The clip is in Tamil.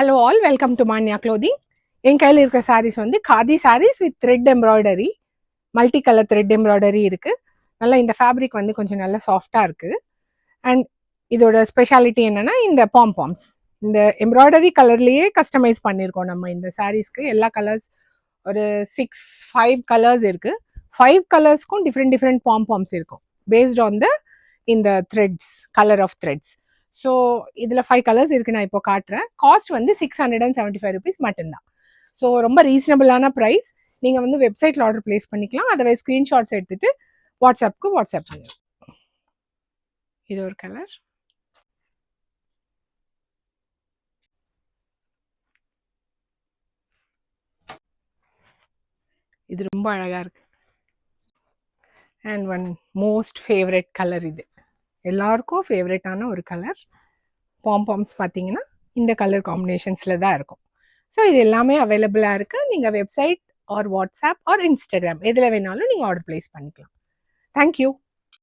Hello all, welcome to Manya clothing. என் கையில் இருக்கிற சாரீஸ் வந்து khadi saris with thread embroidery, multi colour thread embroidery இருக்குது. நல்லா இந்த ஃபேப்ரிக் வந்து கொஞ்சம் நல்லா சாஃப்டாக இருக்குது. அண்ட் இதோட ஸ்பெஷாலிட்டி என்னென்னா இந்த பாம்பாம்ஸ், இந்த எம்ப்ராய்டரி கலர்லேயே கஸ்டமைஸ் பண்ணியிருக்கோம் நம்ம இந்த சாரீஸ்க்கு. எல்லா கலர்ஸ் ஒரு 5 கலர்ஸ் இருக்குது. 5 கலர்ஸ்க்கும் டிஃப்ரெண்ட் பாம்பாம்ஸ் இருக்கும் பேஸ்ட் ஆன் த இந்த threads, colour of threads. So இதில் 5 கலர்ஸ் இருக்குது. நான் இப்போ காட்டுறேன். காஸ்ட் வந்து 675 rupees மட்டும்தான். ஸோ ரொம்ப ரீசனபிளான ப்ரைஸ். நீங்கள் வந்து வெப்சைட்டில் ஆர்டர் ப்ளேஸ் பண்ணிக்கலாம். அதை ஸ்க்ரீன்ஷாட்ஸ் எடுத்துகிட்டு வாட்ஸ்அப் பண்ணுங்க. இது ஒரு கலர். இது ரொம்ப அழகாக இருக்கு. And one most favourite colour, இது எல்லாருக்கும் ஃபேவரட்டான ஒரு கலர். பாம்பாம்ஸ் பார்த்தீங்கன்னா இந்த கலர் காம்பினேஷன்ஸில் தான் இருக்கும். ஸோ இது எல்லாமே அவைலபிளாக இருக்குது. நீங்கள் website R WhatsApp R Instagram எதில் வேணாலும் நீங்கள் ஆர்டர் ப்ளேஸ் பண்ணிக்கலாம். தேங்க்யூ.